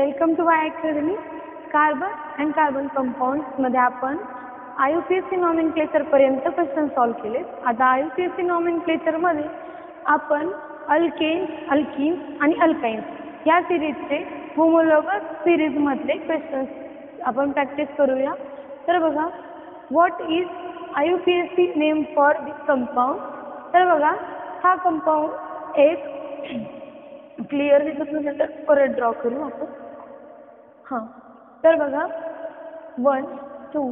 Welcome to Y academy. Carbon and carbon कंपाऊंड्समध्ये आपण IUPAC नॉमेनक्लेचरपर्यंत question solve केले. आता IUPAC नॉमेनक्लेचरमध्ये आपण अल्केन्स, अल्कीन्स आणि अल्काइन्स या सिरीजचे होमोलॉगस सिरीजमधले क्वेश्चन्स आपण प्रॅक्टिस करूया. तर बघा, what is IUPAC name for this compound. तर बघा, हा कंपाऊंड एक क्लिअर दिसत नसेल तर परत ड्रॉ करू आपण. हां, तर बघा 1 2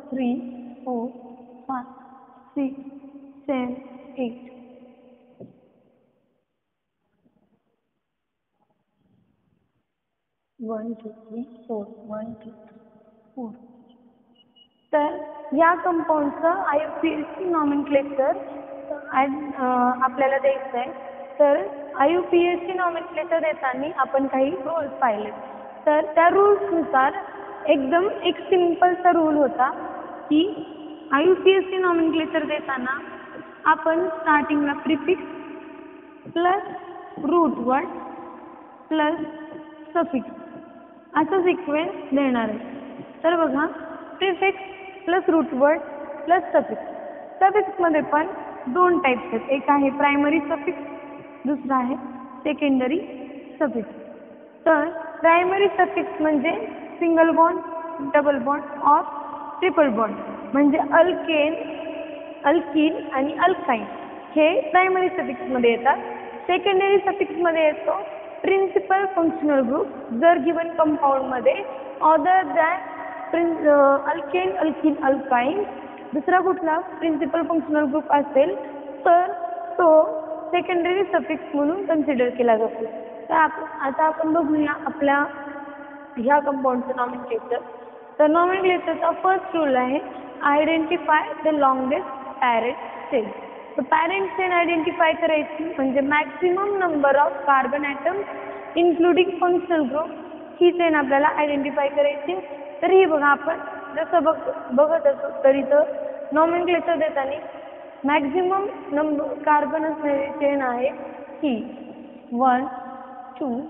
3 4 5 6 7 8 1 2 3 4 1 2 4. तर या कंपाऊंडचं IUPAC नॉमेनक्लेचर आपल्याला द्यायचं आहे. तर IUPAC नॉमेनक्लेचर देताना आपण काही रूल्स पाहिले. तर त्या रूल्सनुसार एकदम एक सिंपलचा रूल होता की IUPAC नॉमेनक्लेचर देताना आपण स्टार्टिंगला prefix plus root word plus suffix असं सिक्वेन्स देणार आहे. तर बघा, prefix plus root word plus suffix. सफिक्समध्ये पण दोन टाईप्स आहेत. एक आहे प्रायमरी सफिक्स, दुसरा आहे सेकंडरी सफिक्स. तर प्रायमरी सफिक्स म्हणजे सिंगल बॉन्ड, डबल बॉन्ड और ट्रिपल बॉन्ड म्हणजे अल्केन, अल्कीन आणि अल्काइन हे प्रायमरी सफिक्समध्ये येतात. सेकंडरी सफिक्समध्ये येतो प्रिन्सिपल फंक्शनल ग्रुप जर गिवन कंपाऊंडमध्ये other than alkane, alkene, alkyne दुसरा कुठला प्रिन्सिपल फंक्शनल ग्रुप असेल तर तो सेकंडरी सफिक्स म्हणून कन्सिडर केला जातो. तर आता आपण बघूया आपल्या ह्या कंपाऊंडचं नॉमेनक्लेचर. तर नॉमेनक्लेचरचा फर्स्ट रूल आहे identify the longest parent chain. तर पॅरेंट चेन आयडेंटिफाय करायची म्हणजे maximum number of carbon atoms including functional group ही चेन आपल्याला आयडेंटिफाय करायची. तर ही बघा, आपण जसं बघत असो तर इथं नॉमेनक्लेचर देताना मॅक्झिमम नंबर कार्बन असणारी चेन आहे ही 1 2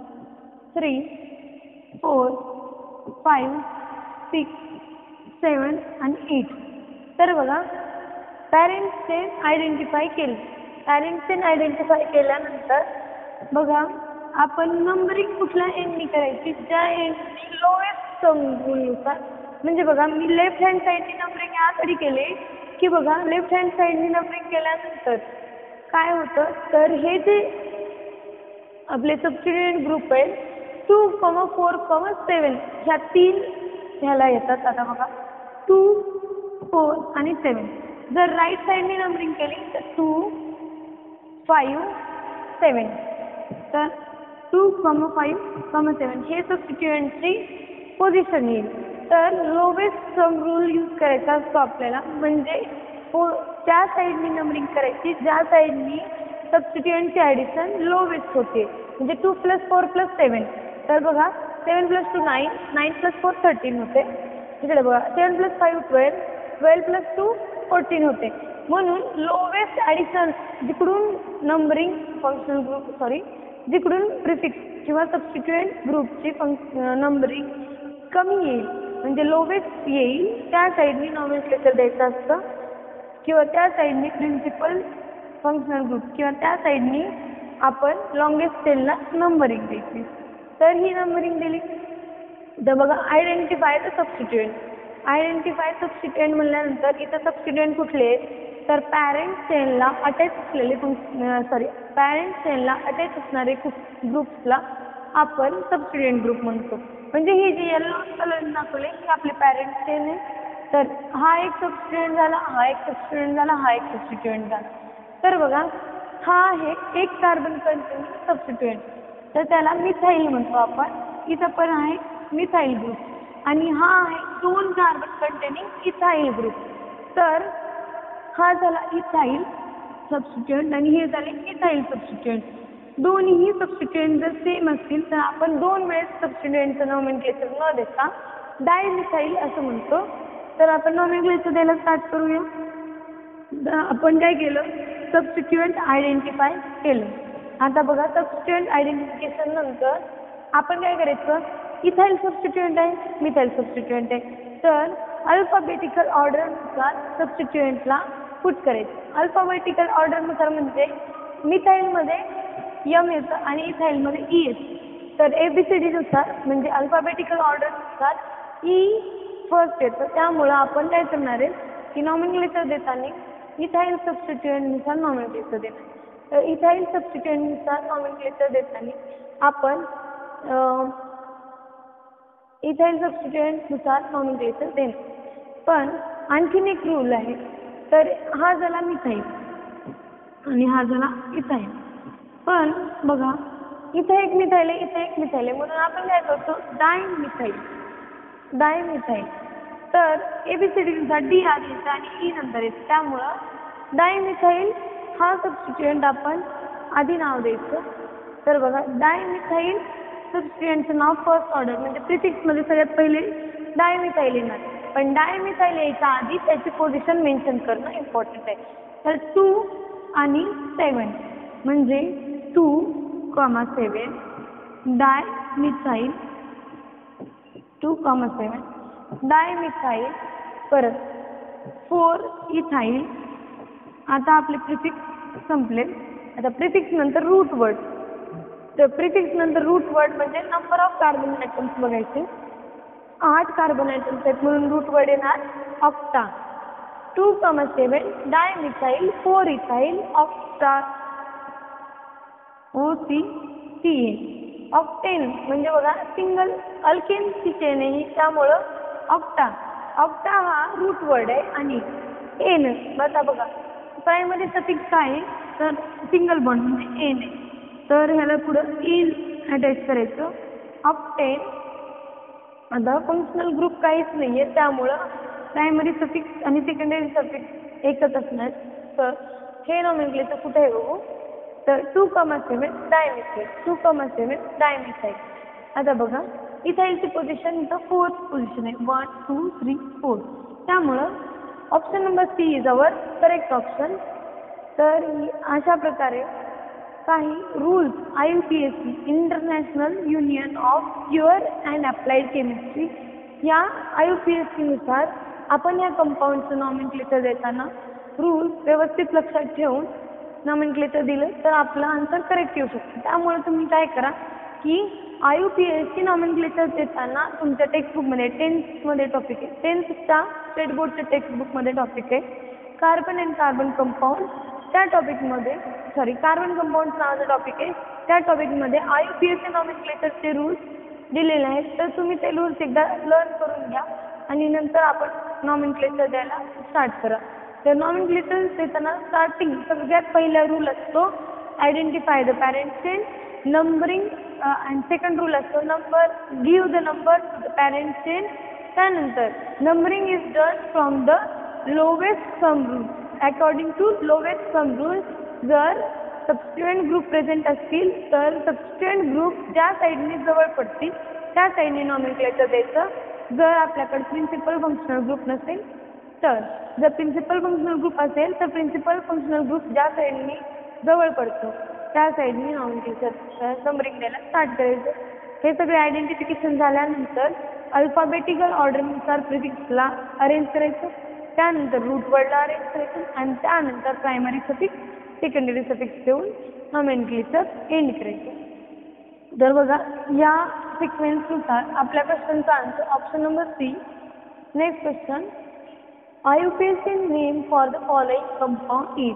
3 4 5 6 7 आणि 8. तर बघा, पॅरेंट चेन आयडेंटिफाय केली. पॅरेंट चेन आयडेंटिफाय केल्यानंतर बघा, आपण नंबरिंग कुठल्या एंडनी करायची, ज्या एंडनी लोएस्ट रूलनुसार. म्हणजे बघा, मी लेफ्ट हँड साईडनी नंबरिंग यासाठी केले की बघा, लेफ्ट हँड साईडनी नंबरिंग केल्यानंतर काय होतं तर हे जे आपले सबस्टिट्यूएंट ग्रुप आहे 2, 4, 7 ह्या तीन ह्याला येतात. आता बघा 2, 4 आणि 7. जर राईट साईडनी नंबरिंग केली तर 2, 5, 7. तर 2, 5, 7 हे सबस्टिट्यूएंटची पोझिशन येईल. तर लोवेस्ट सम रूल यूज करायचा असतो आपल्याला. म्हणजे त्या साईडनी नंबरिंग करायची ज्या साईडनी सबस्टिट्यूएंटची ॲडिशन लोवेस्ट होते. म्हणजे 2 + 4 + 7. तर बघा, 7 + 2 9, 9 + 4 13 होते. इकडे बघा, 7 + 5 12, 12 + 2 14 होते. म्हणून लोवेस्ट ॲडिशन जिकडून नंबरिंग फंक्शनल ग्रुप जिकडून प्रिफिक्स किंवा सबस्टिट्यूएंट ग्रुपची नंबरिंग कमी येईल म्हणजे लोवेस्ट येईल त्या साईडनी नॉमेनक्लेचर द्यायचं असतं किंवा त्या साईडनी प्रिन्सिपल फंक्शनल ग्रुप किंवा त्या साईडनी आपण लॉंगेस्ट चेनला नंबरिंग द्यायची. तर ही नंबरिंग दिली तर बघा, आयडेंटिफाय द सबस्टिट्यूएंट. आयडेंटिफाय सबस्टिट्यूएंट म्हणल्यानंतर इथं सबस्टिट्यूएंट कुठले आहेत तर पॅरेंट चेनला अटॅच असलेले पॅरेंट चेनला अटॅच असणारे ग्रुप्सला आपण सबस्टिट्यूएंट ग्रुप म्हणतो. म्हणजे ही जी येलो कलर दाखवले ही आपली पॅरेंट चेन आहे. तर हा एक सबस्टिट्यूएंट झाला, हा एक सबस्टिट्यूएंट झाला, हा एक सबस्टिट्यूएंट झाला. तर बघा, हा आहे एक कार्बन कंटेनिंग सबस्टिट्यूएंट. तर त्याला मिथाइल म्हणतो आपण. इथं पण आहे मिथाइल ग्रुप आणि हा आहे 2 कार्बन कंटेनिंग इथाइल ग्रुप. तर हा झाला इथाइल सबस्टिट्यूएंट आणि हे झाले इथाइल सबस्टिट्यूएंट. दोन्हीही सबस्टिट्यूएंट जर सेम असतील तर आपण 2 वेळेस सबस्टिट्यूएंटचं नॉमेनक्लेचर न देता डायमिथाइल असं म्हणतो. तर आपण नॉमेनक्लेचर द्यायला स्टार्ट करूया. आपण काय केलं, सबस्टिट्यूएंट आयडेंटिफाय केलं. आता बघा, सबस्टिट्यूएंट आयडेंटिफिकेशन नंतर आपण काय करायचं, इथाइल सबस्टिट्यूएंट आहे, मिथाइल सबस्टिट्यूएंट आहे. तर अल्फाबेटिकल ऑर्डरनुसार सबस्टिट्यूएंटला पुट करायचं. अल्फाबेटिकल ऑर्डरनुसार म्हणजे मिथाइलमध्ये यम येतं आणि इथाइलमध्ये ई येतं. तर ABCDनुसार म्हणजे अल्फाबेटिकल ऑर्डरनुसार ई फर्स्ट येतं. त्यामुळं आपण काय करणार आहे की नॉमेनक्लेचर देताना इथाइल सबस्टिट्यूएंटनुसार नॉमेनक्लेचर देणार. तर इथाइल सबस्टिट्यूएंटनुसार नॉमेनक्लेचर देताना आपण इथाइल सबस्टिट्यूएंटनुसार नॉमेनक्लेचर देणार. पण आणखीन एक रूल आहे. तर हा झाला मिथाइल आणि हा झाला इथाइल. पण बघा इथे एक मिथाइल आहे, इथे एक मिथाइल आहे, म्हणून आपण काय करतो डायमिथाइल. तर ABCDनुसार D आधी येतं आणि E नंतर येतं. त्यामुळं डायमिथाइल हा सबस्टिट्यूएंट आपण आधी नाव द्यायचं. तर बघा डायमिथाइल सबस्टिट्यूएंटचं नाव फर्स्ट ऑर्डर म्हणजे प्रिफिक्समध्ये सगळ्यात पहिले डायमिथाइल येणार. पण डायमिथाइल यायच्या आधी त्याची पोझिशन मेन्शन करणं इम्पॉर्टंट आहे. तर 2 आणि 7 म्हणजे 2,7 डायमिथाइल 2,7 डायमिथाइल परत 4 इथाइल. आता आपले प्रिफिक्स संपले. आता प्रिफिक्स नंतर रूट वर्ड. तर प्रिफिक्स नंतर रूट वर्ड म्हणजे नंबर ऑफ कार्बन ॲटम्स बघायचे. 8 कार्बन ॲटम्स आहेत म्हणून रूट वर्ड येणार octa. 2,7 dimethyl 4 ethyl octa OCTA. Octane म्हणजे बघा सिंगल अल्केनची चेन आहे ही, त्यामुळं ऑक्टा. ऑक्टा हा रूट वर्ड आहे आणि एन बघा प्रायमरी सफिक्स काय आहे तर सिंगल बॉन्ड म्हणजे एन आहे. तर ह्याला पुढं इन अटॅच करायचं ऑक्टेन. आता फंक्शनल ग्रुप काहीच नाही आहे त्यामुळं प्रायमरी सफिक्स आणि सेकंडरी सफिक्स एकच असणार. तर हे नॉमेनक्लेचर कुठे आहे बघू. तर 2,7 डायमिथाइल 2,7 डायमिथाइल. आता बघा इथाइलची पोझिशन इथं 4th पोझिशन आहे. 1 2 3 4. त्यामुळं option number C is our correct option. तर अशा प्रकारे काही rules IUPAC international union of pure and applied chemistry या IUPACनुसार आपण या कंपाऊंडचं नॉमेनक्लेचर देताना रूल्स व्यवस्थित लक्षात ठेवून नॉमेनक्लेचर दिलं तर आपलं आन्सर करेक्ट येऊ शकतं. त्यामुळे तुम्ही काय करा की IUPAC नॉमेनक्लेचर देताना तुमच्या टेक्स्टबुकमध्ये 10th टॉपिक आहे. 10thच्या स्टेट बोर्डच्या टेक्स्टबुकमध्ये टॉपिक आहे कार्बन अँड कार्बन कंपाऊंड. त्या टॉपिकमध्ये कार्बन कंपाऊंड नावाचा टॉपिक आहे. त्या टॉपिकमध्ये IUPAC नॉमेनक्लेचरचे रूल्स दिलेले आहेत. तर तुम्ही ते रूल्स एकदा लर्न करून घ्या आणि नंतर आपण नॉमेनक्लेचर द्यायला स्टार्ट करा. तर नॉमेनक्लेचर देताना स्टार्टिंग सगळ्यात पहिला रूल असतो identify the parent chain. Numbering and second rule असतो give the number to the parent chain. त्यानंतर numbering is done from the lowest sum rule according to lowest sum rule. जर substituent group present असतील तर सबस्टिट्यूएंट group ज्या साईडने जवळ पडतील त्या साईडने नॉमेनक्लेचर द्यायचं. जर आपल्याकडे प्रिन्सिपल फंक्शनल ग्रुप नसेल तर जर प्रिन्सिपल फंक्शनल ग्रुप असेल तर प्रिन्सिपल फंक्शनल ग्रुप ज्या साईडने जवळ पडतो त्या साईडने नॉमेनक्लेचर नंबरिंग द्यायला स्टार्ट करायचं. हे सगळे आयडेंटिफिकेशन झाल्यानंतर अल्फाबेटिकल ऑर्डरनुसार प्रिफिक्सला अरेंज करायचं. त्यानंतर रूट वर्डला अरेंज करायचं आणि त्यानंतर प्रायमरी सफिक्स सेकंडरी सफिक्स देऊन नॉमेनक्लेचर एंड करायचं. तर बघा या सिक्वेन्सनुसार आपल्या क्वेश्चनचा answer option number C. Next question IUPAC name for the following compound is.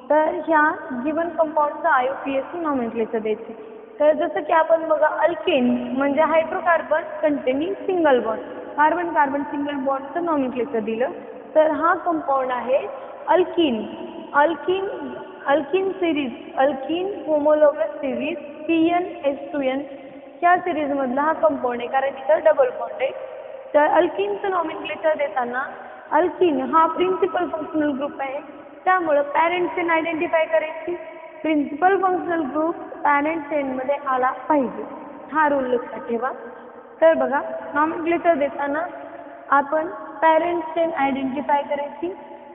तर ह्या गिवन कंपाऊंडचं IUPAC नॉमेनक्लेचर द्यायचे. तर जसं की आपण बघा अल्केन म्हणजे hydrocarbon containing single bond carbon carbon single बॉन्डचं नॉमेनक्लेचर दिलं. तर हा कंपाऊंड आहे alkene. Alkene series alkene homologous series PnS2n ह्या सिरीजमधला हा कंपाऊंड आहे कारण इथं डबल बॉन्ड आहे. तर अल्किनचं नॉमेनक्लेचर देताना अल्किन हा प्रिन्सिपल फंक्शनल ग्रुप आहे त्यामुळं पॅरेंट चेन आयडेंटिफाय करायची. प्रिन्सिपल फंक्शनल ग्रुप पॅरेंट चेनमध्ये आला पाहिजे हा रूल लक्षात ठेवा. तर बघा नॉमेनक्लेचर देताना आपण पॅरेंट चेन आयडेंटिफाय करायची.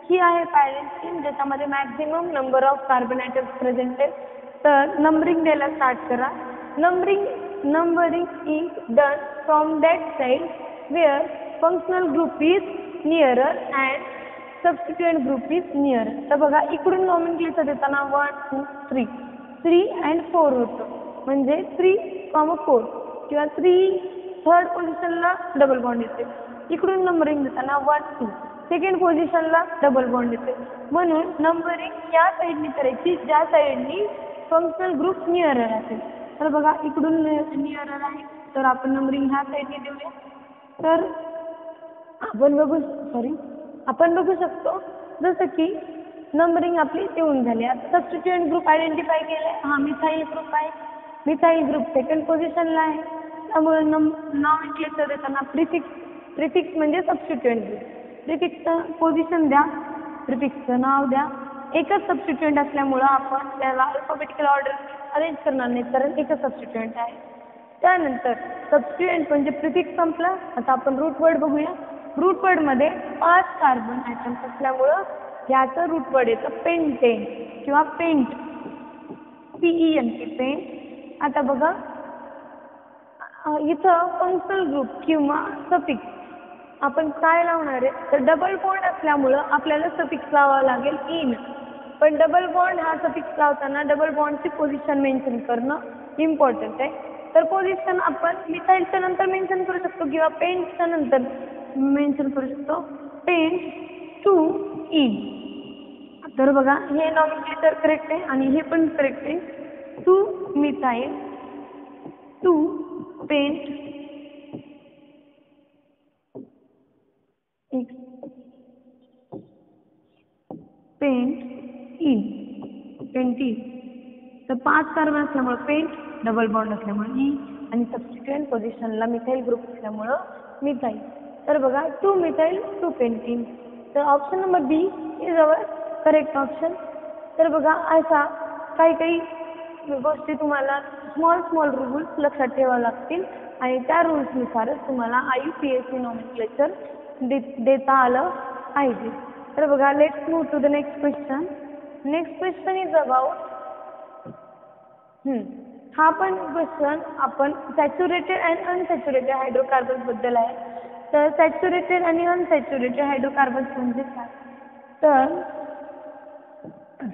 ही आहे पॅरेंट चेन ज्याच्यामध्ये maximum number of carbon atoms present आहे. तर नंबरिंग द्यायला स्टार्ट करा. Numbering is done from that side where functional group is nearer and substituent group is nearer. तर बघा इकडून नॉमेनक्लेचर देताना 1 2 3 3 and 4 होतं, म्हणजे 3, 4 किंवा 3 थर्ड पोझिशनला डबल बॉन्ड येते. इकडून नंबरिंग देताना 1 2 सेकंड पोझिशनला डबल बॉन्ड येते. म्हणून नंबरिंग या साईडनी करायची ज्या साईडनी फंक्शनल ग्रुप नियरर असेल. तर बघा इकडून नियरर आहे, तर आपण नंबरिंग ह्या साईडनी देऊया. तर आपण बघू शकतो जसं की नंबरिंग आपली देऊन झाली. आता सबस्टिट्यूएंट ग्रुप आयडेंटिफाय केले. हा मिथाइल ग्रुप आहे. मिथाइल ग्रुप सेकंड पोझिशनला आहे. त्यामुळे नॉमेनक्लेचर देताना प्रिफिक्स म्हणजे सबस्टिट्यूएंट ग्रुप. प्रिफिक्सचं पोझिशन द्या, प्रिफिक्सचं नाव द्या. एकच सबस्टिट्यूएंट असल्यामुळं आपण त्याला अल्फाबेटिकल ऑर्डर अरेंज करणार नाही, कारण एकच सबस्टिट्यूएंट आहे. त्यानंतर सबस्टिट्यूएंट म्हणजे प्रिफिक्स संपला. आता आपण रूट वर्ड बघूया. रूट वर्डमध्ये 5 कार्बन ॲटम्स असल्यामुळं ह्याचं रूट वर्ड येतं पेंटेन किंवा पेंट, PENT पेंट. आता बघा इथं फंक्शनल ग्रुप किंवा सफिक्स आपण काय लावणार आहे, तर डबल बॉन्ड असल्यामुळं आपल्याला सफिक्स लावावा लागेल इन. पण डबल बॉन्ड हा सफिक्स लावताना डबल बॉन्डची पोझिशन मेन्शन करणं इम्पॉर्टंट आहे. तर पोझिशन आपण मिथाईलच्या नंतर मेन्शन करू शकतो किंवा पेंटच्या नंतर मेन्शन करू शकतो. Pent two ene. तर बघा हे नॉमेनक्लेचर करेक्ट आहे आणि हे पण करेक्ट आहे. Two methyl, two pent, pent ene, pent ene. तर 5 कार्बन असल्यामुळं पेंट, डबल बॉन्ड असल्यामुळे ई आणि सबस्टिट्यूएंट पोझिशनला मिथाइल ग्रुप असल्यामुळं मिथाइल. तर बघा 2 मिथाइल 2 पेंटीन. तर option number B is our correct option. तर बघा अशा काही गोष्टी तुम्हाला स्मॉल रूल्स लक्षात ठेवावे लागतील आणि त्या रूल्सनुसारच तुम्हाला IUPAC नॉमेनक्लेचर देता आलं पाहिजे. तर बघा let's move to the next question. Next question is about हा पण क्वेश्चन आपण सॅच्युरेटेड अँड अनसॅच्युरेटेड हायड्रोकार्बन्स बद्दल आहे. तर सॅच्युरेटेड आणि अनसॅच्युरेटेड हायड्रोकार्बन्स म्हणजे काय, तर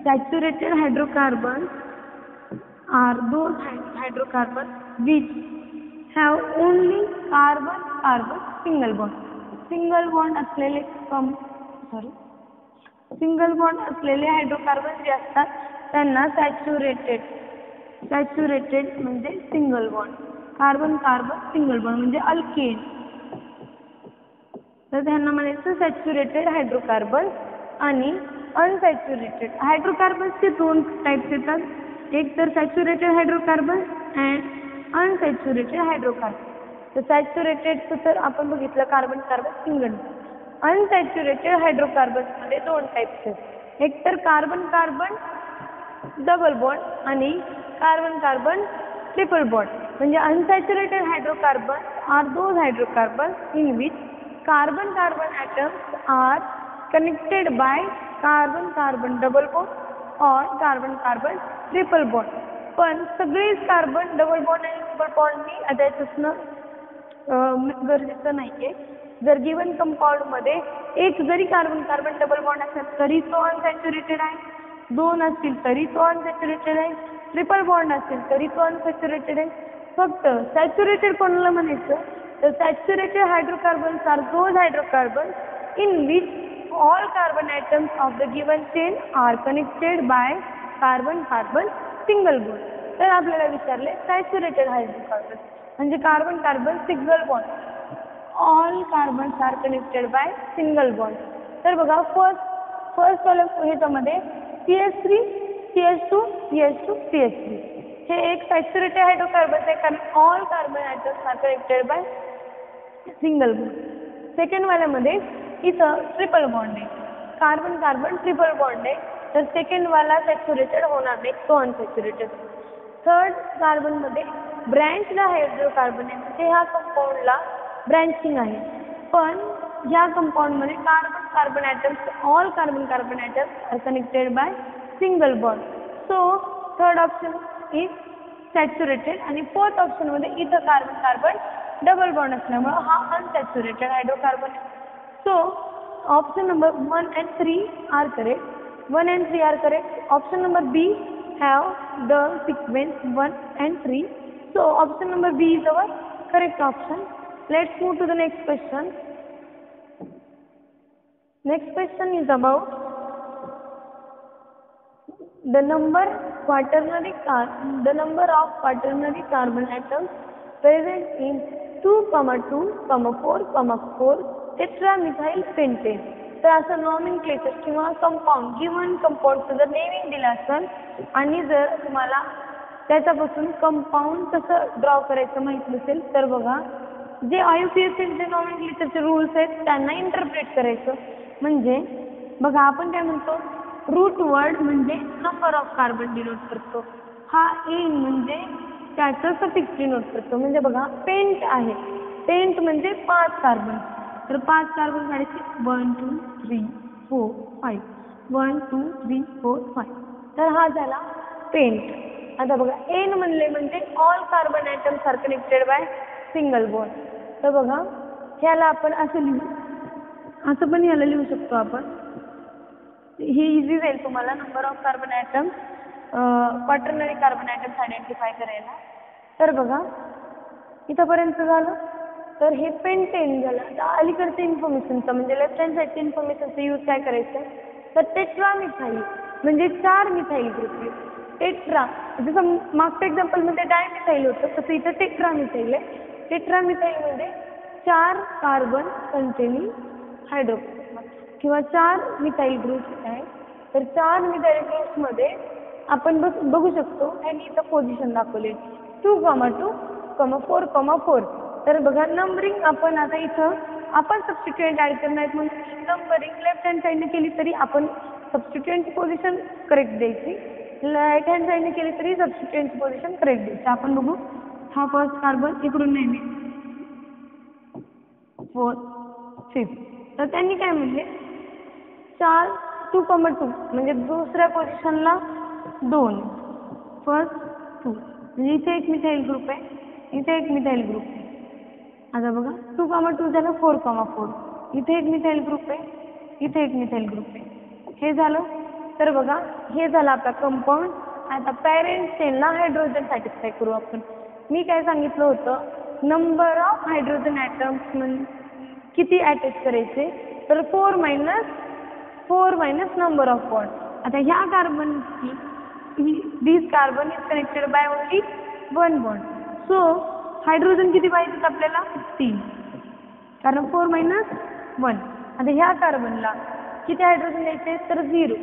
saturated hydrocarbons are those hydrocarbons which have only carbon single bond. Single bond असलेले हायड्रोकार्बन जे असतात त्यांना सॅच्युरेटेड म्हणजे single bond. Carbon single bond म्हणजे अल्केन. तर त्यांना म्हणायचं सॅच्युरेटेड हायड्रोकार्बन्स. आणि अनसॅच्युरेटेड हायड्रोकार्बन्सचे 2 टाईप्स येतात. एक तर saturated hydrocarbons and unsaturated hydrocarbon. तर सॅच्युरेटेडचं तर आपण बघितलं कार्बन सिंगल. अनसॅच्युरेटेड हायड्रोकार्बन्समध्ये 2 टाईप्स आहेत. एक तर कार्बन डबल बॉन्ड आणि कार्बन ट्रिपल बॉन्ड. म्हणजे unsaturated hydrocarbons are those hydrocarbons in which carbon atoms are connected by carbon double bond और कार्बन ट्रिपल बॉन्ड. पण सगळेच कार्बन डबल बॉन्ड आणि ट्रिपल बॉन्डनी अटॅच असणं गरजेचं नाही आहे. जर गिवन कंपाऊंडमध्ये एक जरी कार्बन डबल बॉन्ड असेल तरी तो अनसॅच्युरेटेड आहे, 2 असतील तरी तो अनसॅच्युरेटेड आहे, ट्रिपल बॉन्ड असेल तरी तो अनसॅच्युरेटेड आहे. फक्त सॅच्युरेटेड कोणाला म्हणायचं, तर saturated hydrocarbons are those hydrocarbons in which all carbon atoms of the given chain are connected by carbon single bond. तर आपल्याला विचारले सॅच्युरेटेड हायड्रोकार्बन म्हणजे carbon single bond. All carbons are connected by single bond. तर बघा first वाला ह्याच्यामध्ये CH3 CH2 CH2 CH3 हे एक सॅच्युरेटेड हायड्रोकार्बन आहे, कारण all carbon atoms are connected by single bond. Second वाल्यामध्ये इथं ट्रिपल बॉन्ड आहे, कार्बन ट्रिपल बॉन्ड आहे. तर सेकंड वाला सॅच्युरेटेड होणार नाही, तो अनसॅच्युरेटेड. थर्ड कार्बनमध्ये ब्रँच्ड हायड्रोकार्बन आहे, म्हणजे ह्या कंपाऊंडला ब्रँचिंग आहे. पण ह्या कंपाऊंडमध्ये carbon atoms all carbon atoms are connected by single bond. So third option is saturated. आणि फोर्थ ऑप्शनमध्ये इथं कार्बन डबल बॉन्ड असल्यामुळे हा अनसॅच्युरेटेड हायड्रोकार्बन आहे. So option number 1 and 3 are correct. 1 and 3 are correct. Option number B have the sequence 1 and 3. So option number B is our correct option. Let's move to the next question. Next question is about the number of quaternary carbon atoms present in 2, 2, 4, 4 tetramethyl pentane. तर असं nomenclature किंवा compound given कंपाऊंडचं जर naming दिलं असेल आणि जर तुम्हाला त्याच्यापासून कंपाऊंड कसं ड्रॉ करायचं माहीत नसेल तर बघा, जे IUPACचे नॉमेनक्लेचरचे रूल्स आहेत त्यांना इंटरप्रेट करायचं. म्हणजे बघा आपण काय म्हणतो, रूट वर्ड म्हणजे नंबर ऑफ कार्बन डिनोट करतो, हा एन म्हणजे त्याचं सफिक्स डिनोट करतो. म्हणजे बघा पेंट आहे, पेंट म्हणजे 5 कार्बन, तर 5 कार्बन काढायचे 1 2 3 4 5 1 2 3 4 5. तर हा झाला पेंट. आता बघा एन म्हणले म्हणजे all carbon atoms are connected by single bond. तर बघा ह्याला आपण असं लिहू, असं पण ह्याला लिहू शकतो आपण. हे इझी जाईल तुम्हाला number of carbon atoms quaternary carbon atoms identify करायला. तर बघा इथंपर्यंत झालं. तर हे पेंटेन झालं. आता अलीकडचं इन्फॉर्मेशनचं म्हणजे लेफ्ट हँड साईडचं इन्फॉर्मेशनचं यूज काय करायचं, तर टेट्रामिथाइल म्हणजे 4 मिथाइल ग्रुप आहे. टेट्रा जसं मागच्या एक्झाम्पलमध्ये डायमिथाइल होतं तसं इथं टेट्रामिथाइल आहे. टेट्रामिथाइल म्हणजे 4 कार्बन कंटेनिंग हायड्रोकार्बन किंवा 4 मिथाइल ग्रुप्स आहे. तर 4 मिथाइल ग्रुप्समध्ये आपण बघू शकतो आणि इथं पोझिशन दाखवले 2, 2, 4, 4. तर बघा नंबरिंग आपण आता इथं आपण सबस्टिट्यूएंट ॲड करणार आहेत म्हणून नंबरिंग लेफ्ट हँड साईडने केली तरी आपण सबस्टिट्यूएंटची पोझिशन करेक्ट द्यायची, राईट हँड साईडने केली तरी सबस्टिट्यूएंटची पोझिशन करेक्ट द्यायची. आपण बघू, हा फर्स्ट कार्बन इकडून नेहमी 4, 5. तर त्यांनी काय म्हणले 4, 2, 2 म्हणजे दुसऱ्या पोझिशनला 2, फर्स्ट 2 म्हणजे इथे एक मिथाइल ग्रुप आहे, इथे एक मिथाइल ग्रुप आहे. आता बघा 2, 2 झालं 4, 4 इथे एक मिथाइल ग्रुप आहे, इथे एक मिथाइल ग्रुप आहे. हे झालं. तर बघा हे झालं आपला कंपाऊंड. आता पॅरेंट चेनला हायड्रोजन सॅटिस्फाय करू आपण. मी काय सांगितलं होतं, नंबर ऑफ हायड्रोजन ॲटम्स किती अटॅच करायचे, तर 4 मायनस नंबर ऑफ बॉन्ड. आता ह्या कार्बनची this carbon is connected by only 1 bond. So hydrogen किती पाहिजेत आपल्याला 3, कारण 4 मायनस 1. आता ह्या कार्बनला किती हायड्रोजन द्यायचे, तर 0,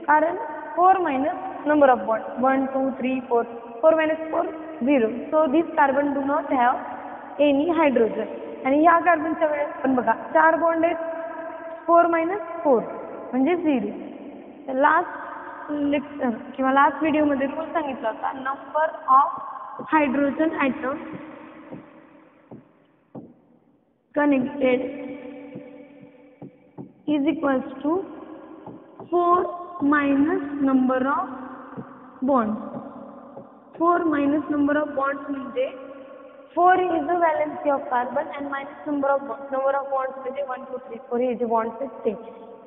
कारण 4 minus number of bond 1 2 3 4 4 minus 4 0. So this carbon do not have any hydrogen. आणि ह्या कार्बनच्या वेळेस पण बघा 4 बॉन्ड आहेत, 4 मायनस 4 म्हणजे 0. तर लास्ट लेक्चर किंवा लास्ट व्हिडिओमध्ये रूल सांगितला होता, number of hydrogen atom connected is equals to 4 minus number of bonds. 4 minus number of bonds म्हणजे 4 is the valency of carbon and minus number of bonds. Number of bonds म्हणजे 1 2 3 4 हे जे bonds आहेत ते.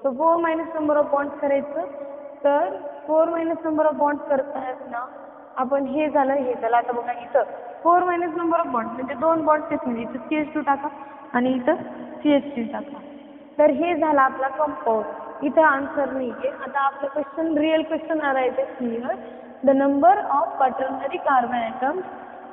So 4 minus number of bonds करायचं. तर 4 minus number of bonds करताना आपण हे झालं. आता बघा इथं 4 minus number of bonds म्हणजे 2 bonds आहेत, म्हणजे इथं CH2 टाका आणि इथं CH3 टाका. तर हे झाला आपला कंपाऊंड. इथं आन्सर नाही आहे. आता आपलं question real question arises here, the number of quaternary carbon atoms.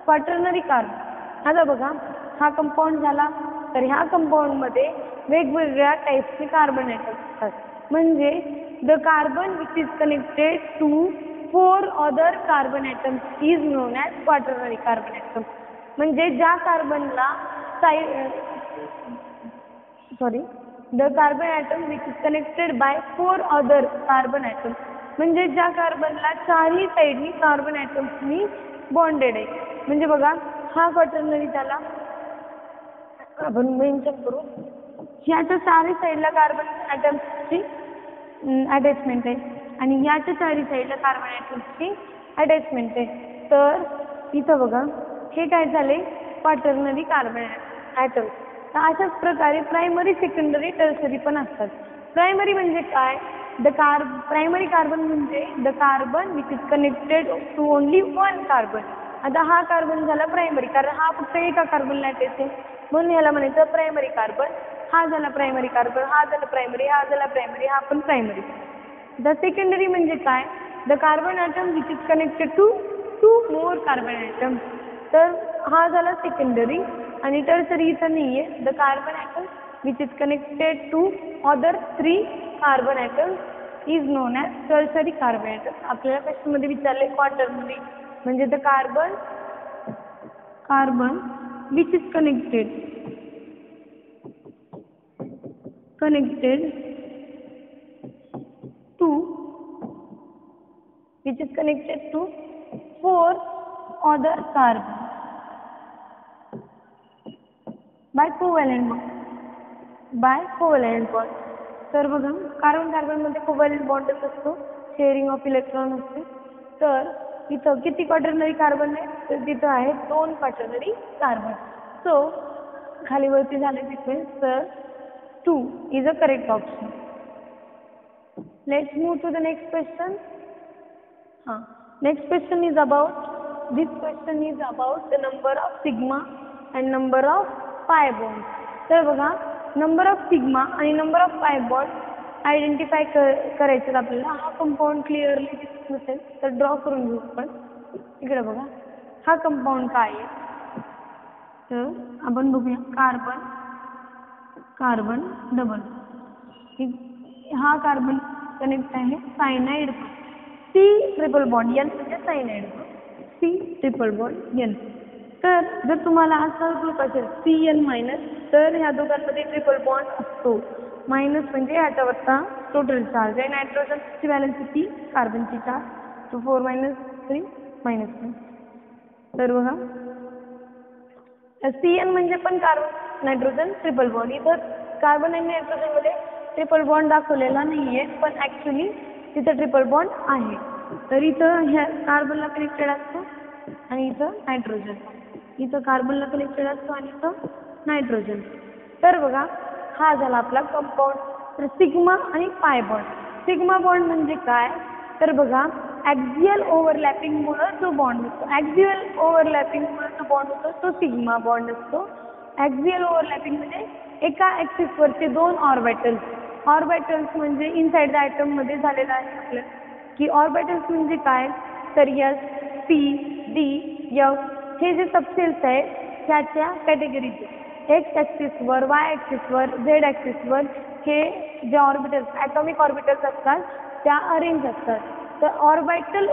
Quaternary carbon आता बघा हा कंपाऊंड झाला. तर ह्या कंपाऊंडमध्ये वेगवेगळ्या टाईपचे कार्बन ॲटम्स असतात. म्हणजे the carbon which is connected to 4 other carbon atoms is known as quaternary carbon atom. म्हणजे ज्या कार्बनला the carbon atom which is connected by 4 other carbon atoms. म्हणजे ज्या कार्बनला 4ही साईडनी कार्बन ॲटम्सनी बॉन्डेड आहे. म्हणजे बघा हा क्वाटर्नरी त्याला आपण मेन्शन करू, ह्याच्या 4ही साईडला कार्बन ॲटम्सची अटॅचमेंट आहे आणि याच्या 4ही साईडला कार्बन ॲटम्सची अटॅचमेंट आहे. तर इथं बघा हे काय झाले क्वाटर्नरी कार्बन ॲटम. ॲटम्स. तर अशाच प्रकारे प्रायमरी, सेकंडरी, टर्सरी पण असतात. प्रायमरी म्हणजे काय? प्रायमरी कार्बन म्हणजे the carbon which is connected to only one carbon. आता हा कार्बन झाला प्रायमरी, कारण हा फक्त एका कार्बनला अटॅच आहे, म्हणून याला म्हणायचं प्रायमरी कार्बन. हा झाला प्रायमरी कार्बन, हा झाला प्रायमरी, हा झाला प्रायमरी, हा पण प्रायमरी. द सेकंडरी म्हणजे काय? The carbon atom which is connected to 2 more carbon atom. तर हा झाला सेकंडरी. आणि टर्सरी इथं नाही आहे. The carbon atom which is connected to other 3 carbon atom is known as tertiary carbon atom. आपल्याला क्वेश्चनमध्ये विचारले क्वाटर्नरी म्हणजे the carbon which is connected to 4 other carbon by covalent bond. तर बघा, कार्बन कार्बनमध्ये कोव्हॅलेंट बॉन्डच असतो, शेअरिंग ऑफ इलेक्ट्रॉन असते. तर इथं किती क्वाटर्नरी कार्बन आहे? तर तिथं आहे 2 क्वाटर्नरी कार्बन. सो खालीवरती झाले सिक्वेन्स. तर 2 is a correct option. Let's move to the next question. Next question is about the number of sigma and number of pi bonds. तर बघा, नंबर ऑफ सिग्मा आणि number of pi bond identify करायचं आपल्याला. हा compound clearly दिसत नसेल तर draw करून घेऊ आपण. इकडे बघा, हा कंपाऊंड काय आहे? तर आपण बघूया, कार्बन डबल. हा कार्बन कनेक्ट आहे cyanide. C triple bond, N म्हणजे cyanide, C triple bond N. तर जर तुम्हाला असा ग्रुप असेल CN-, तर ह्या दोघांमध्ये ट्रिपल बॉन्ड असतो. मायनस म्हणजे ह्याच्यावरचा टोटल चार्ज आहे. नायट्रोजनची व्हॅलेन्सी कार्बनची 4, तो 4 - 3 -1. तर बघा, CN म्हणजे पण कार्बन नायट्रोजन ट्रिपल बॉन्ड. इथं कार्बन आणि नायट्रोजनमध्ये ट्रिपल बॉन्ड दाखवलेला नाही आहे, पण ॲक्च्युली तिथं ट्रिपल बॉन्ड आहे. तर इथं ह्या कार्बनला कनेक्टेड असतो आणि इथं नायट्रोजन. इथं कार्बनला कनेक्टेड असतो आणि इथं नायट्रोजन. तर बघा, हा झाला आपला कंपाऊंड. तर सिग्मा आणि पाय बॉन्ड. सिग्मा बॉन्ड म्हणजे काय? तर बघा, ॲक्झियल ओव्हरलॅपिंगमुळं जो बॉन्ड होतो, जो बॉन्ड होतो तो सिग्मा बॉन्ड असतो. ॲक्झियल ओव्हरलॅपिंग म्हणजे एका ॲक्सिसवरचे 2 ऑर्बिटल्स म्हणजे इनसाइड द ॲटममध्ये झालेलं आहे आपलं. की ऑर्बिटल्स म्हणजे काय? तर S, P, D, F हे जे सबसेल्स आहेत ह्याच्या कॅटेगरीचे एक्स ॲक्सिसवर, वाय ॲक्सिसवर, झेड ॲक्सिसवर हे जे ऑर्बिटल्स, ॲटॉमिक ऑर्बिटल्स असतात त्या अरेंज असतात. तर ऑर्बिटल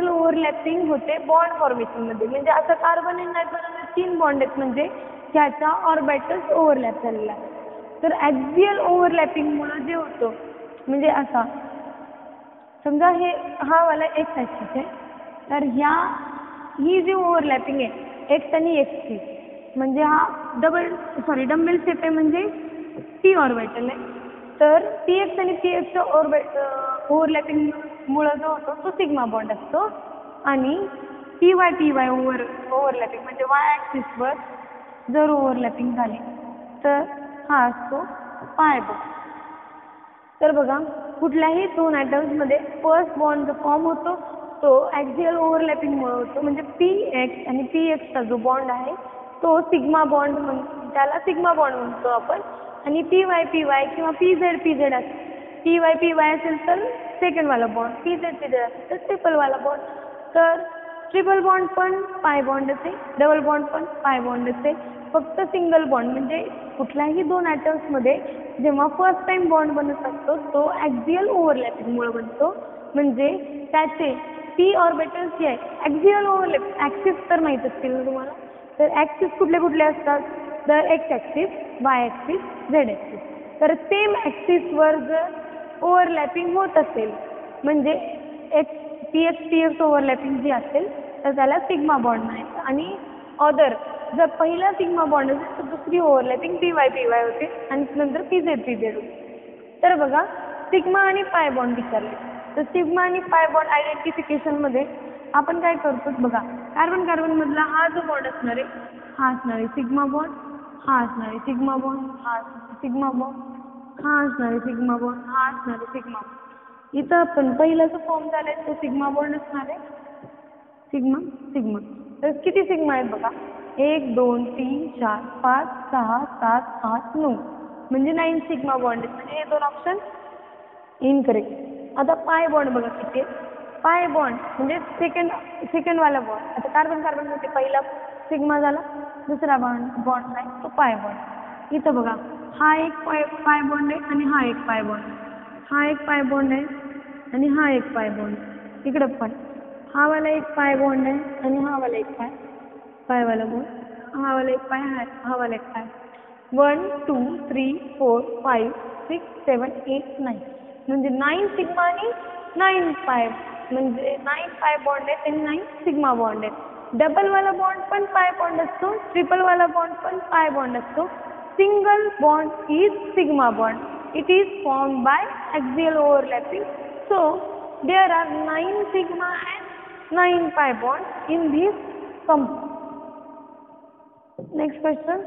ओव्हरलॅपिंग होते बॉन्ड फॉर्मेशनमध्ये. म्हणजे असं कार्बन आणि नायट्रोजनचे 3 बॉन्ड आहेत, म्हणजे ह्याच्या ऑर्बिटल्स ओव्हरलॅप झालेला आहे. तर ॲक्झियल ओव्हरलॅपिंगमुळं जे होतं, म्हणजे असा समजा हा वाला एक्स ॲक्सिस आहे, तर ही जी ओव्हरलॅपिंग आहे एक्स आणि एक्सची, म्हणजे हा डंबेल शेप आहे, म्हणजे पी ऑर्बिटल आहे. तर पी एक्स आणि पी एक्सचं ओव्हरलॅपिंगमुळं जो होतो तो सिग्मा बॉन्ड असतो. आणि पी वाय ओव्हरलॅपिंग म्हणजे वाय ॲक्सिसवर जर ओव्हरलॅपिंग झाली तर हा असतो पाय बॉन्ड. तर बघा, कुठल्याही 2 ॲटम्समध्ये फर्स्ट बॉन्ड जो फॉर्म होतो तो ॲक्झियल ओव्हरलॅपिंगमुळे होतो. म्हणजे पी एक्स आणि पी एक्सचा जो बॉन्ड आहे तो सिग्मा बॉन्ड त्याला सिग्मा बॉन्ड म्हणतो आपण. आणि पी वाय किंवा पी झेड असेल, पी वाय असेल तर सेकंडवाला बॉन्ड, पी झेड असेल तर ट्रिपलवाला बॉन्ड. तर ट्रिपल बॉन्ड पण पाय बॉन्डच आहे, डबल बॉन्ड पण पाय बॉन्डच आहे. फक्त सिंगल बॉन्ड म्हणजे कुठल्याही 2 ॲटम्समध्ये जेव्हा फर्स्ट टाइम बॉन्ड बनत असतो तो ॲक्झियल ओव्हरलॅपिंगमुळे बनतो. म्हणजे त्याचे पी ऑर्बिटल्स जे आहे ॲक्झियल ओव्हरलॅप, ॲक्सिस तर माहीत असतील ना तुम्हाला. तर ॲक्सिस कुठले असतात? तर x axis, Y axis, Z axis. तर सेम ॲक्सिसवर जर ओव्हरलॅपिंग होत असेल म्हणजे पी एक्स ओव्हरलॅपिंग जी असेल तर त्याला सिग्मा बॉन्ड म्हणायचं. आणि अदर जर पहिला सिग्मा बॉन्ड असेल तर दुसरी ओव्हरलॅपिंग पी वाय होते आणि नंतर पी झेड होते. तर बघा, सिग्मा आणि पाय बॉन्ड विचारले. तर सिग्मा आणि पाय बॉन्ड आयडेंटिफिकेशनमध्ये आपण काय करतो बघा, कार्बन मधला हा जो बॉन्ड असणार आहे हा असणार आहे सिग्मा बॉन्ड, हा असणार आहे सिग्मा बॉन्ड, हा असणार आहे सिग्मा बॉन्ड, हा असणार आहे सिग्मा बॉन्ड, हा असणार आहे सिग्मा बॉन्ड. इथं आपण पहिला जो फॉर्म झालाय तो सिग्मा बॉन्ड असणार आहे, सिग्मा सिग्मा. तर किती सिग्मा आहेत बघा, 1 2 3 4 5 6 7 8 9 म्हणजे 9 सिग्मा बॉन्ड आहेत. म्हणजे हे दोन ऑप्शन इनकरेक्ट. आता पाय बॉन्ड बघा किती आहे, पाय बॉन्ड म्हणजे सेकंडवाला बॉन्ड. आता कार्बन कार्बन मध्ये पहिला सिग्मा झाला, दुसरा बॉन्ड आहे तो पाय बॉन्ड. इथं बघा हा एक पाय बॉन्ड आहे आणि हा एक पाय बॉन्ड, हा एक पाय बॉन्ड आहे आणि हा एक पाय बॉन्ड. इकडं पण हा वाला एक पाय बॉन्ड आहे आणि हा वाला एक पायवाला बॉन्ड, हा वाला एक पाय, हा वाला एक पाय. 1 2 3 4 5 6 7 8 9 म्हणजे 9 सिग्मा आणि 9 पाय, म्हणजे 9 पाय बॉन्ड आहेत आणि 9 सिग्मा बॉन्ड आहेत. डबल वाला बॉन्ड पण पाय बॉन्ड असतो, ट्रिपल वाला बॉन्ड पण पाय बॉन्ड असतो. Single bond is sigma bond. It is formed by axial overlapping. So there are 9 sigma and 9 pi bond in this compound. Next question.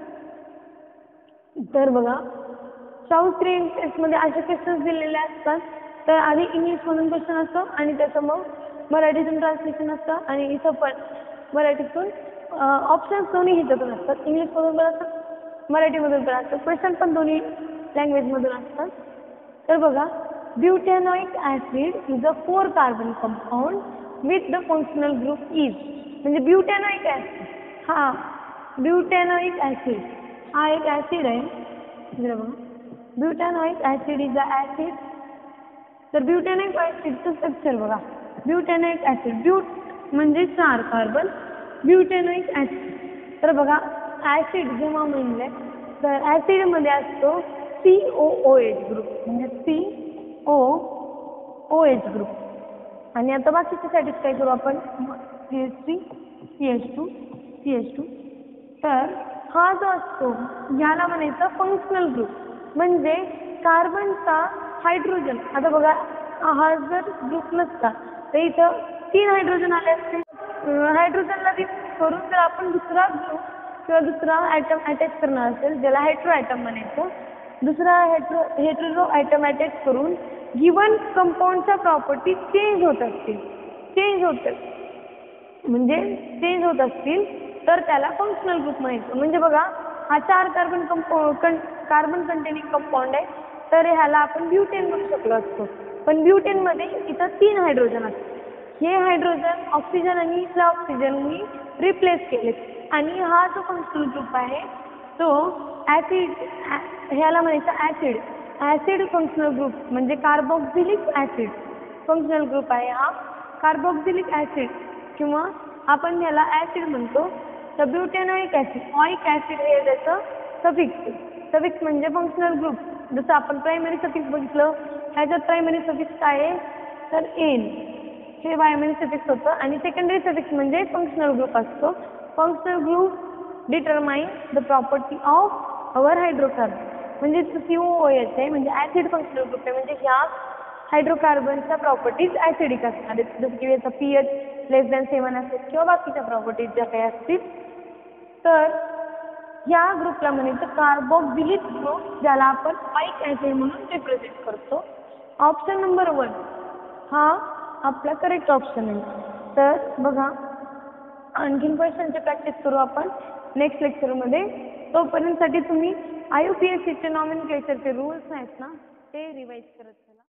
तर बघा south ring टेस्टमध्ये असे questions दिलेले असतात. तर आधी इंग्लिशमधून क्वेश्चन असतो आणि त्याचं मग मराठीतून ट्रान्सलेशन असतं आणि इथं पण मराठीतून ऑप्शन्स दोन्ही ह्याच्यातून असतात, इंग्लिशमधून पण असतात मराठीमधून पण असतात, क्वेश्चन पण दोन्ही लँग्वेजमधून असतात. तर बघा butanoic acid is a 4 carbon compound with the functional group is. म्हणजे ब्युटॅनॉइक ॲसिड, हा ब्युटॅनॉइक ॲसिड हा एक ॲसिड आहे. ब्युटॅनॉइक ॲसिड इज अ ॲसिड. तर ब्युटॅनॉइक ॲसिडचं स्ट्रक्चर बघा, ब्युटॅनॉइक ॲसिड, ब्यूट म्हणजे 4 कार्बन, ब्युटॅनॉइक ॲसिड. तर बघा ॲसिड जेव्हा म्हणले तर ॲसिडमध्ये असतो COOH ग्रुप, म्हणजे COOH ग्रुप. आणि आता बाकीचे सॅटिस्फाय करू आपण, CH3 CH2 CH2. तर हा जो असतो याला म्हणायचं फंक्शनल ग्रुप, म्हणजे कार्बनचा हायड्रोजन. आता बघा हा जर ग्रुप नसता तर इथं 3 हायड्रोजन आले असते. हायड्रोजनला रिमूव्ह करून जर आपण दुसरा ग्रुप किंवा दुसरा ॲटम अटॅच करणार असेल, ज्याला हेट्रो ॲटम म्हणायचं, दुसरा हेटेरो ॲटम अटॅच करून गिवन कंपाऊंडच्या प्रॉपर्टी चेंज होत असतील, म्हणजे चेंज होत असतील तर त्याला फंक्शनल ग्रुप म्हणायचं. म्हणजे बघा हा 4 कार्बन कंटेनिंग कंपाऊंड आहे, तर ह्याला आपण ब्युटेन म्हणू शकलो असतो. पण ब्युटेनमध्ये इथं 3 हायड्रोजन असतात. हे हायड्रोजन ऑक्सिजन आणि इथला ऑक्सिजननी रिप्लेस केले आणि हा जो फंक्शनल ग्रुप आहे तो ॲसिड, ह्याला म्हणायचं ॲसिड फंक्शनल ग्रुप, म्हणजे कार्बोक्सिलिक ॲसिड फंक्शनल ग्रुप आहे हा. कार्बोक्सिलिक ॲसिड किंवा आपण ह्याला ॲसिड म्हणतो. तर ब्युटॅनॉइक ॲसिड, ऑइक ॲसिड हे त्याचं सफिक्स म्हणजे फंक्शनल ग्रुप. जसं आपण प्रायमरी सफिक्स बघितलं, ह्याच्यात प्रायमरी सफिक्स काय आहे तर एन, हे प्रायमरी सफिक्स होतं. आणि सेकंडरी सफिक्स म्हणजे फंक्शनल ग्रुप असतो. Functional group determine the property of our hydrocarbon. म्हणजे COOH आहे, म्हणजे ॲसिड फंक्शनल ग्रुप आहे, म्हणजे ह्या हायड्रोकार्बनच्या प्रॉपर्टीज ॲसिडिक असणार आहेत, जसं की याचा pH <7 असेल किंवा बाकीच्या प्रॉपर्टीज ज्या काही असतील. तर या ग्रुपला म्हणायचं कार्बोक्सिलिक ग्रुप, ज्याला आपण ऑइक ॲसिड म्हणून रिप्रेझेंट करतो. ऑप्शन नंबर 1 हा आपला करेक्ट ऑप्शन आहे. तर बघा आणखीन क्वेश्चनची प्रॅक्टिस करू आपण नेक्स्ट लेक्चरमध्ये. तोपर्यंतसाठी तुम्ही IUPACचे नॉमेनक्लेचरचे रूल्स आहेत ना ते रिवाईज करत चला.